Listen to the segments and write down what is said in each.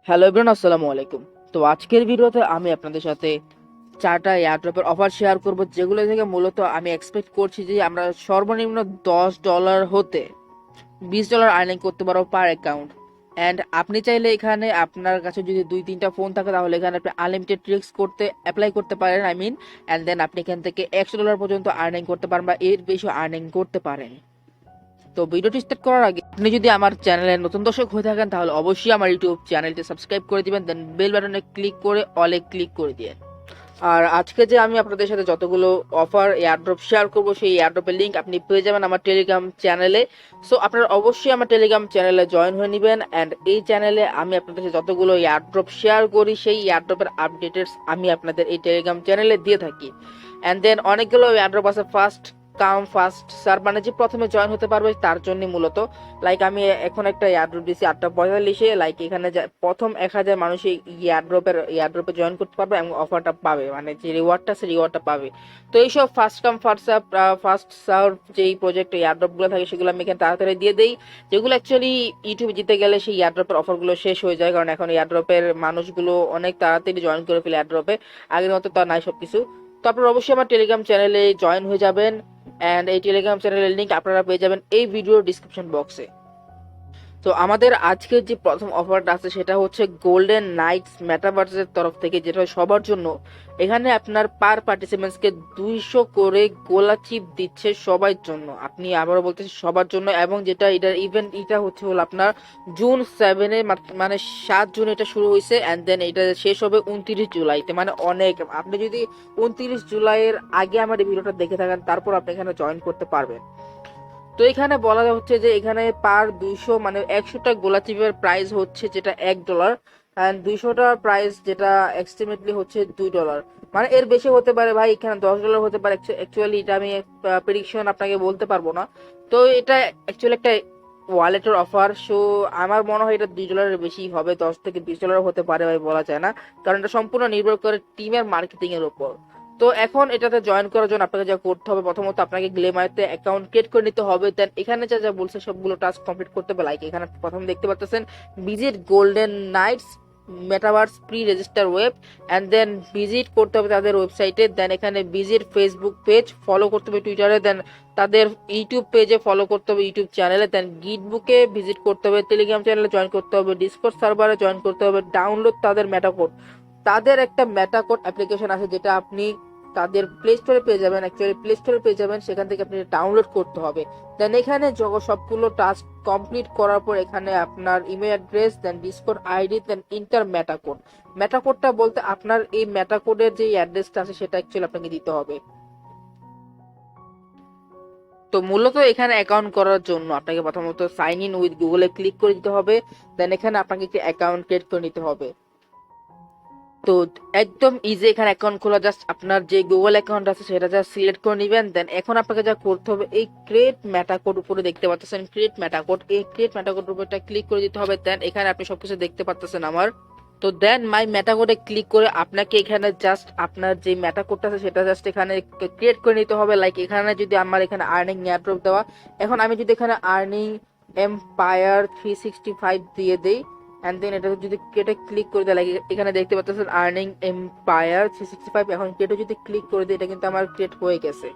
Hello everyone, আসসালামু আলাইকুম। তো আজকের ভিডিওতে আমি আপনাদের সাথে চারটা এয়ারড্রপের অফার শেয়ার করব, যেগুলো থেকে মূলত আমি এক্সপেক্ট করছি যে আমরা সর্বনিম্ন $10 হতে $20 আর্নিং করতে পারবো পার অ্যাকাউন্ট। অ্যান্ড আপনি চাইলে এখানে আপনার কাছে যদি 2-3টা ফোন থাকে তাহলে এখানে আপনি আনলিমিটেড ট্রিক্স করতে অ্যাপ্লাই করতে পারেন, অ্যান্ড দেন আপনি এখান থেকে $100 পর্যন্ত আর্নিং করতে পারেন বা এর বেশি আর্নিং করতে পারেন। তো ভিডিওটি স্টার্ট করার আগে আপনি যদি আমার চ্যানেলের নতুন দর্শক হয়ে থাকেন তাহলে অবশ্যই আমার ইউটিউব চ্যানেলটি সাবস্ক্রাইব করে দিবেন, দেন বেল বাটনে ক্লিক করে অলে ক্লিক করে দিয়ে। আর আজকে যে আমি আপনাদের সাথে যতগুলো অফার এয়ারড্রপ শেয়ার করব সেই এয়ারড্রপের লিঙ্ক আপনি পেয়ে যাবেন আমার টেলিগ্রাম চ্যানেলে। সো আপনারা অবশ্যই আমার টেলিগ্রাম চ্যানেলে জয়েন হয়ে নেবেন। অ্যান্ড এই চ্যানেলে আমি আপনাদের সাথে যতগুলো এয়ারড্রপ শেয়ার করি সেই এয়ারড্রপের আপডেটস আমি আপনাদের এই টেলিগ্রাম চ্যানেলে দিয়ে থাকি। অ্যান্ড দেন অনেকগুলো এয়ারড্রপ আছে ফার্স্ট কাম ফার্স্ট সার্ভ, মানে যে প্রথমে জয়েন হতে পারবে তার জন্য মূলত। লাইক আমি এখন একটা এয়ারড্রপ দিচ্ছি 8:45, লাইক এখানে প্রথম 1000 মানুষ এই এয়ারড্রপে জয়েন করতে পারবে এবং অফারটা পাবে, মানে যে রিওয়ার্ডটা সে রিওয়ার্ডটা পাবে। তো এইসব ফার্স্ট কাম ফার্স্ট সার্ভ যেই প্রজেক্ট এয়ারড্রপগুলো থাকে সেগুলো আমি এখানে তাড়াতাড়ি দিয়ে দেই, যেগুলো অ্যাকচুয়ালি ইউটিউবে জিতে গেলে সেই এয়ারড্রপের অফারগুলো শেষ হয়ে যায়, কারণ এখন এয়ারড্রপের মানুষগুলো অনেক তাড়াতাড়ি জয়েন করে ফেলে এয়ারড্রপে, আগের মতো তো নাই সবকিছু। তো আপনারা অবশ্যই আমার টেলিগ্রাম চ্যানেলে জয়েন হয়ে যাবেন। অ্যান্ড এই টেলিগ্রাম চ্যানেলের লিঙ্ক আপনারা পেয়ে যাবেন এই ভিডিওর ডিসক্রিপশন বক্সে। তো আমাদের আজকের যে প্রথম অফারটা আছে সেটা হচ্ছে গোল্ডেন নাইটস মেটাভার্সের তরফ থেকে, যেটা সবার জন্য। এখানে আপনার পার পার্টিসিপেন্টসকে 200 করে গোলা চিপ দিচ্ছে সবার জন্য, আপনি আবারও বলতেছি সবার জন্য। এবং যেটা এটার ইভেন্ট এটা হচ্ছে হলো আপনার জুন 7-এ, মানে 7 জুন এটা শুরু হয়েছে, অ্যান্ড দেন এটা শেষ হবে 29 জুলাইতে, মানে অনেক। আপনি যদি 29 জুলাইয়ের আগে আমার এই ভিডিওটা দেখে থাকেন তারপর আপনি এখানে জয়েন করতে পারবেন। তো এখানে বলা হচ্ছে যে এখানে পার 200 মানে 100টা গোলা চিপের প্রাইস হচ্ছে যেটা $1, এন্ড 200টার প্রাইস যেটা এক্সটিমেটলি হচ্ছে $2। মানে এর বেশি হতে পারে ভাই, এখানে $10 হতে পারে। অ্যাকচুয়ালি এটা আমি প্রেডিকশন আপনাকে বলতে পারবো না। তো এটা অ্যাকচুয়ালি একটা ওয়ালেটের অফার, সো আমার মনে হয় এটা $2 বেশি হবে, $10 থেকে $20 হতে পারে ভাই, বলা যায় না, কারণ এটা সম্পূর্ণ নির্ভর করে টিমের মার্কেটিং এর উপর। তো এখন এটাতে জয়েন করার জন্য আপনাকে যা করতে হবে, প্রথমত আপনাকে গ্লেমারতে অ্যাকাউন্ট ক্রিয়েট করে নিতে হবে। দেন এখানে যা যা বলছে সবগুলো টাস্ক কমপ্লিট করতে হবে। লাইক এখানে প্রথম দেখতে পাচ্ছেন visit Golden Knights metaverse pre register web, and then visit করতে হবে তাদের ওয়েবসাইটে। দেন এখানে ভিজিট ফেসবুক পেজ, ফলো করতে হবে টুইটারে। দেন তাদের ইউটিউব পেজে ফলো করতে হবে, ইউটিউব চ্যানেলে। দেন গিটবুকে ভিজিট করতে হবে, টেলিগ্রাম চ্যানেলে জয়েন করতে হবে, ডিসকর্ড সার্ভারে জয়েন করতে হবে, ডাউনলোড তাদের মেটাকোড। তাদের একটা মেটাকোড অ্যাপ্লিকেশন আছে যেটা আপনি তাদের প্লে স্টোরে পেয়ে যাবেন, অ্যাকচুয়ালি প্লে স্টোরে পেয়ে যাবেন, সেখান থেকে আপনি ডাউনলোড করতে হবে। দেন এখানে সবগুলো টাস্ক কমপ্লিট করার পর এখানে আপনার ইমেল অ্যাড্রেস, দেন ডিসকর্ড আইডি, দেন ইন্টার মেটাকোড। মেটাকোডটা বলতে আপনার এই মেটাকোডের যে অ্যাড্রেসটা আছে সেটা অ্যাকচুয়ালি আপনাকে দিতে হবে। তো মূলত এখানে অ্যাকাউন্ট করার জন্য আপনাকে প্রথমত সাইন ইন উইথ গুগলে ক্লিক করে দিতে হবে। দেন এখানে আপনাকে একটি অ্যাকাউন্ট ক্রিয়েট করে নিতে হবে। তো একদম ইজি এখানে অ্যাকাউন্ট খোলা, জাস্ট আপনার যে গুগল অ্যাকাউন্ট আছে সেটা জাস্ট সিলেক্ট করে নেবেন। দেন এখন আপনাকে যা করতে হবে, এই ক্রিয়েট মেটাকোড উপরে দেখতে পাচ্ছেন ক্রিয়েট মেটাকোড, এই ক্রিয়েট মেটাকোড উপরটা ক্লিক করে দিতে হবে। দেন এখানে আপনি সবকিছু দেখতে পাচ্ছেন আমার। তো দেন মাই মেটাকোডে ক্লিক করে আপনাকে এখানে জাস্ট আপনার যে মেটাকোডটা আছে সেটা জাস্ট এখানে ক্রিয়েট করে নিতে হবে। লাইক এখানে যদি আমার এখানে আর্নিং এয়ারড্রপ দেওয়া, এখন আমি যদি এখানে আর্নিং এম্পায়ার 365 দিয়ে দেই, অ্যান্ড দেন এটা যদি কেটে ক্লিক করে দেয়, লাইক এখানে দেখতে পাচ্ছেন আর্নিং এম্পায়ার 365, এখন কেটে যদি ক্লিক করে দিই এটা কিন্তু আমার ক্রিয়েট হয়ে গেছে।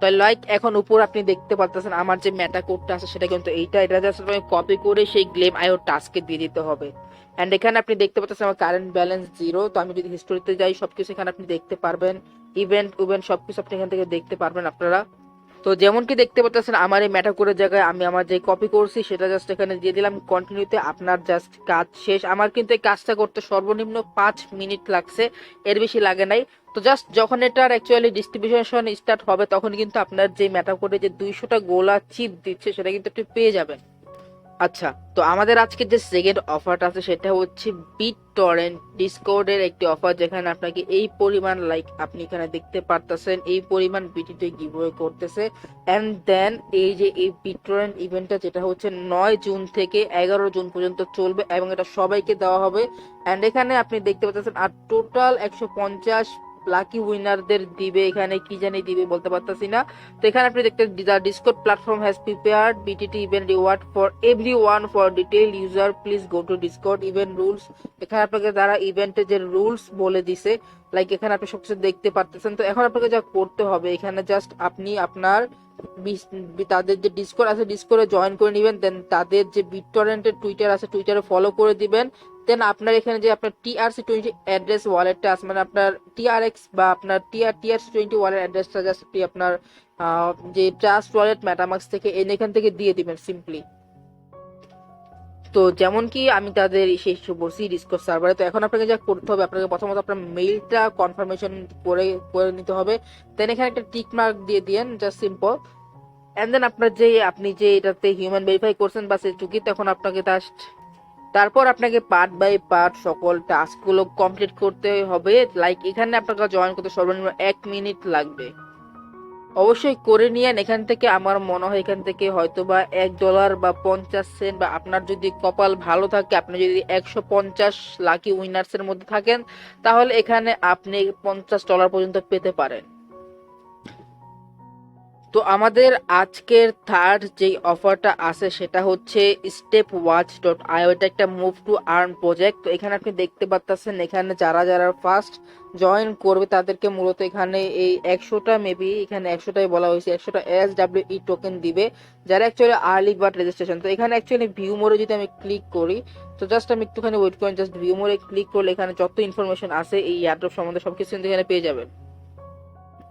তো লাইক এখন উপর আপনি দেখতে পাচ্ছেন আমার যে মেটা কোডটা আছে সেটা কিন্তু এটা জাস্ট আমি কপি করে সেই গ্লেম আইও টাস্কে দিয়ে দিতে হবে। এন্ড এখানে আপনি দেখতে পাচ্ছেন আমার কারেন্ট ব্যালেন্স 0। তো আমি যদি হিস্টোরিতে যাই সবকিছু এখানে আপনি দেখতে পারবেন, ইভেন্ট সবকিছু আপনি এখান থেকে দেখতে পারবেন আপনারা। তো যেমন কি দেখতে পাচ্ছেন আমার এই মেটা কোডের জায়গায় আমি আমার যে কপি করছি সেটা জাস্ট এখানে দিয়ে দিলাম কন্টিনিউতে। আপনার জাস্ট কাজ শেষ। আমার কিন্তু এই কাজটা করতে সর্বনিম্ন 5 মিনিট লাগছে, এর বেশি লাগে নাই। তো জাস্ট যখন এটার অ্যাকচুয়ালি ডিস্ট্রিবিউশন স্টার্ট হবে তখন কিন্তু আপনার যে মেটা কোডে যে 200টা গোলা চিপ দিচ্ছে সেটা কিন্তু আপনি পেয়ে যাবেন। আচ্ছা, তো আমাদের আজকে যে সেকেন্ড অফারটা আছে সেটা হচ্ছে বিট টরেন্ট ডিসকর্ডের একটি অফার, যেখানে আপনাকে এই পরিমাণ, লাইক আপনি এখানে দেখতে পারতেছেন এই পরিমাণ বিটিতে গিভওয়ে করতেছে। এন্ড দেন এই যে এই বিট টরেন্ট ইভেন্টটা যেটা হচ্ছে 9 জুন থেকে 11 জুন পর্যন্ত চলবে এবং এটা সবাইকে দেওয়া হবে। এন্ড এখানে আপনি দেখতে পাচ্ছেন আর টোটাল 150 লাকি উইনারদের দিবে, এখানে কি জানি দিবে বলতে পারতাছি না। তো এখানে আপনি দেখতে the Discord platform has prepared BTT event reward for everyone for detail user please go to Discord event rules. এখানে আপনাকে তারা ইভেন্টের যে রুলস বলে দিছে, লাইক এখানে আপনি সবকিছু দেখতে পারতেছেন। তো এখন আপনাকে যা করতে হবে, এখানে জাস্ট আপনি আপনার তাদের যে ডিসকর্ড আছে ডিসকর্ডে জয়েন করে নেবেন, দেন তাদের যে বিটটরেন্টের টুইটার আছে টুইটারে ফলো করে দিবেন। দেন আপনার এখানে যে আপনার TRC20 অ্যাড্রেস ওয়ালেটটা আছে, মানে আপনার TRX বা আপনার TRC20 ওয়ালেট অ্যাড্রেসটা জাস্ট আপনি আপনার যে ট্রাস্ট ওয়ালেট মেটামাক্স থেকে এখান থেকে দিয়ে দিবেন সিম্পলি। তো যেমন কি আমি তাদের সেই বসি ডিসকর্ড সার্ভারে। তো এখন আপনাকে যা করতে হবে, আপনাকে প্রথমত আপনার মেইলটা কনফার্মেশন করে করে নিতে হবে। দেন এখানে একটা টিক মার্ক দিয়ে দিয়েন, জাস্ট সিম্পল। এন্ড দেন আপনার যে আপনি যে এটাতে হিউম্যান ভেরিফাই করছেন বা সেটুকি, তখন আপনাকে তারপর আপনাকে পার্ট বাই পার্ট সকল টাস্কগুলো কমপ্লিট করতে হবে। লাইক এখানে আপনাকে জয়েন করতে সর্বনিম্ন 1 মিনিট লাগবে। অবশ্যই করে নিয়েন এখান থেকে। আমার মনে হয় এখান থেকে হয়তো বা $1 বা 50 সেন্ট, বা আপনার যদি কপাল ভালো থাকে, আপনি যদি 150 লাকি উইনার্স এর মধ্যে থাকেন, তাহলে এখানে আপনি $50 পর্যন্ত পেতে পারেন। তো আমাদের আজকের থার্ড যে অফারটা আছে সেটা হচ্ছে StepWatch.io। এটা একটা মুভ টু আর্ন প্রজেক্ট। তো এখানে আপনি দেখতে পাচ্ছেন, এখানে যারা যারা ফার্স্ট জয়েন করবে তাদেরকে মূলত এখানে এই 100টা মেবি এখানে 100টাই বলা হয়েছে, 100টা SWE টোকেন দিবে, যারা অ্যাকচুয়ালি আর্লি বার্ড রেজিস্ট্রেশন। তো এখানে অ্যাকচুয়ালি ভিউ মোড়ে যদি আমি ক্লিক করি, তো জাস্ট আমি একটুখানি ওয়েট করেন, জাস্ট ভিউ মোড়ে ক্লিক করলে এখানে যত ইনফরমেশন আছে এই এয়ারড্রপ সম্বন্ধে সবকিছু এখানে পেয়ে যাবেন।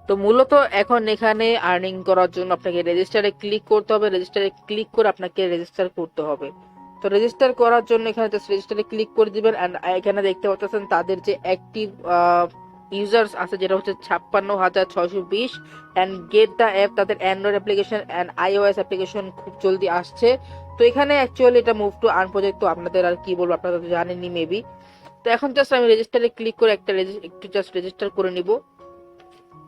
তো মূলত এখন এখানে আর্নিং করার জন্য আপনাকে রেজিস্টারে ক্লিক করতে হবে। রেজিস্টারে ক্লিক করে আপনাকে রেজিস্টার করতে হবে। তো রেজিস্টার করার জন্য এখানে জাস্ট রেজিস্টারে ক্লিক করে দিবেন। এন্ড এখানে দেখতে পাচ্ছেন তাদের যে অ্যাক্টিভ ইউজার্স আছে যেটা হচ্ছে 56,620। এন্ড গেট দ্য অ্যাপ, তাদের Android application and iOS application খুব জলদি আসছে। তো এখানে অ্যাকচুয়ালি এটা মুভ টু আর্ন প্রজেক্ট। তো আপনাদের আর কি বলবো, আপনারা তো জানেনই মেবি। তো এখন জাস্ট আমি রেজিস্টারে ক্লিক করে একটু জাস্ট রেজিস্টার করে নিব।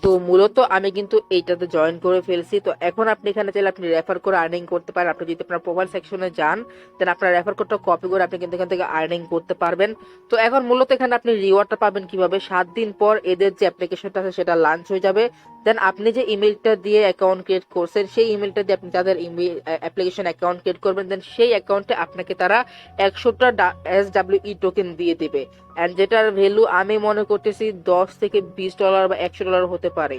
তো মূলত আমি কিন্তু এইটাতে জয়েন করে ফেলছি। তো এখন আপনি এখানে চাইলে আপনি রেফার করে আর্নিং করতে পারেন। আপনি যদি আপনার প্রোফাইল সেকশনে যান, দেন আপনার রেফার কোডটা কপি করে আপনি কিন্তু এখান থেকে আর্নিং করতে পারবেন। তো এখন মূলত এখানে আপনি রিওয়ার্ডটা পাবেন কিভাবে, 7 দিন পর এদের যে অ্যাপ্লিকেশনটা আছে সেটা লঞ্চ হয়ে যাবে। দেন আপনি যে ইমেলটা দিয়ে অ্যাকাউন্ট ক্রিয়েট করছেন, সেই ইমেলটা দিয়ে আপনি তাদের ইমেল অ্যাপ্লিকেশন অ্যাকাউন্ট ক্রিয়েট করবেন। দেন সেই অ্যাকাউন্টে আপনাকে তারা 100টা SWE টোকেন দিয়ে দিবে। এন্ড যেটার ভ্যালু আমি মনে করতেছি $10 থেকে $20 বা $100 হতে পারে,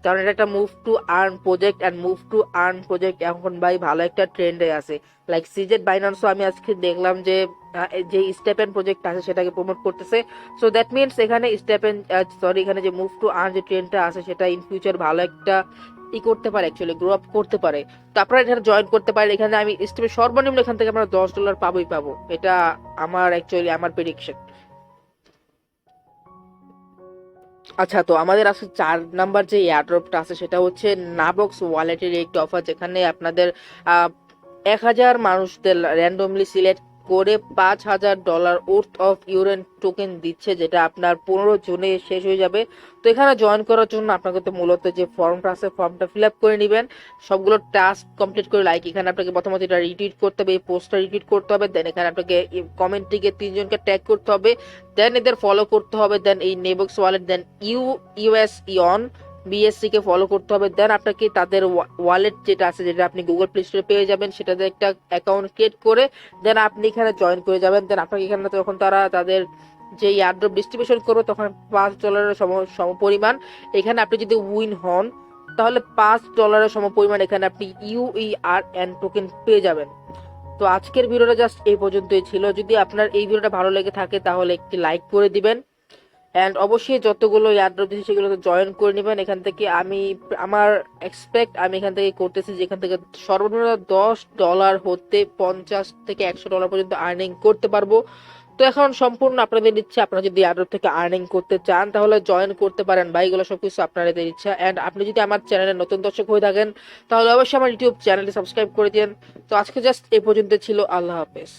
কারণ এটা একটা move to earn project. And move to earn project এখন ভাই ভালো একটা ট্রেন্ডে আছে। লাইক সিজেট বাইন্যান্সও আমি আজকে দেখলাম যে যে স্টেপেন প্রজেক্ট আছে সেটাকে প্রমোট করতেছে। সো দ্যাট মিনস এখানে এখানে যে মুভ টু আর্ন যে ট্রেন্ডটা আছে সেটা ইন ফিউচার ভালো একটা করতে পারে, অ্যাকচুয়ালি গ্রো আপ করতে পারে। তো আপনারা এখানে জয়েন করতে পারেন। এখানে আমি স্টেপে সর্বনিম্ন এখান থেকে আমরা $10 পাবো, এটা আমার অ্যাকচুয়ালি আমার প্রেডিকশন। আচ্ছা, তো আমাদের আজকে 4 নাম্বার যে এয়ারড্রপটা আছে সেটা হচ্ছে নাবক্স ওয়ালেটের একটি অফার, যেখানে আপনাদের 1000 মানুষদের র্যান্ডমলি সিলেক্ট করে $5000 ওর্থ অফ ইউরেন টোকেন দিচ্ছে, যেটা আপনার 15 জুনে শেষ হয়ে যাবে। তো এখানে জয়েন করার জন্য আপনাকে তো মূলত যে ফর্মটা আছে ফর্মটা ফিল আপ করে নেবেন, সবগুলো টাস্ক কমপ্লিট করে। লাইক এখানে আপনাকে প্রথমত এটা রিটুইট করতে হবে, এই পোস্টটা রিটুইট করতে হবে। দেন এখানে আপনাকে কমেন্টটিকে 3 জনকে ট্যাগ করতে হবে। দেন এদের ফলো করতে হবে। দেন এই নেবক্স ওয়ালেট, দেন ইউএস ইয়ন বিএসসি কে ফলো করতে হবে। দেন আপনাকে তাদের ওয়ালেট যেটা আছে, যেটা আপনি গুগল প্লে স্টোরে পেয়ে যাবেন, সেটাতে একটা অ্যাকাউন্ট ক্রিয়েট করে দেন আপনি এখানে জয়েন করে যাবেন। দেন আপনাকে এখানে যখন তারা তাদের যে এয়ারড্রপ ডিস্ট্রিবিউশন করবে তখন $5 সম পরিমাণ এখানে আপনি যদি উইন হন, তাহলে $5 সম পরিমাণ এখানে আপনি UERN টোকেন পেয়ে যাবেন। তো আজকের ভিডিওটা জাস্ট এই পর্যন্তই ছিল। যদি আপনার এই ভিডিওটা ভালো লেগে থাকে তাহলে একটি লাইক করে দিবেন। অ্যান্ড অবশ্যই যতগুলো এয়ারড্রপ দিচ্ছি সেগুলোতে জয়েন করে নেবেন। এখান থেকে আমার আমি এখান থেকে করতেছি যে এখান থেকে সর্বনিম্ন $10 হতে 50 থেকে $100 পর্যন্ত আর্নিং করতে পারবো। তো এখন সম্পূর্ণ আপনাদের ইচ্ছা, আপনারা যদি এয়ারড্রপ থেকে আর্নিং করতে চান তাহলে জয়েন করতে পারেন ভাই, এগুলো সবকিছু আপনাদের ইচ্ছা। অ্যান্ড আপনি যদি আমার চ্যানেলে নতুন দর্শক হয়ে থাকেন তাহলে অবশ্যই আমার ইউটিউব চ্যানেলটি সাবস্ক্রাইব করে দিন। তো আজকে জাস্ট এই পর্যন্ত ছিল। আল্লাহ হাফেজ।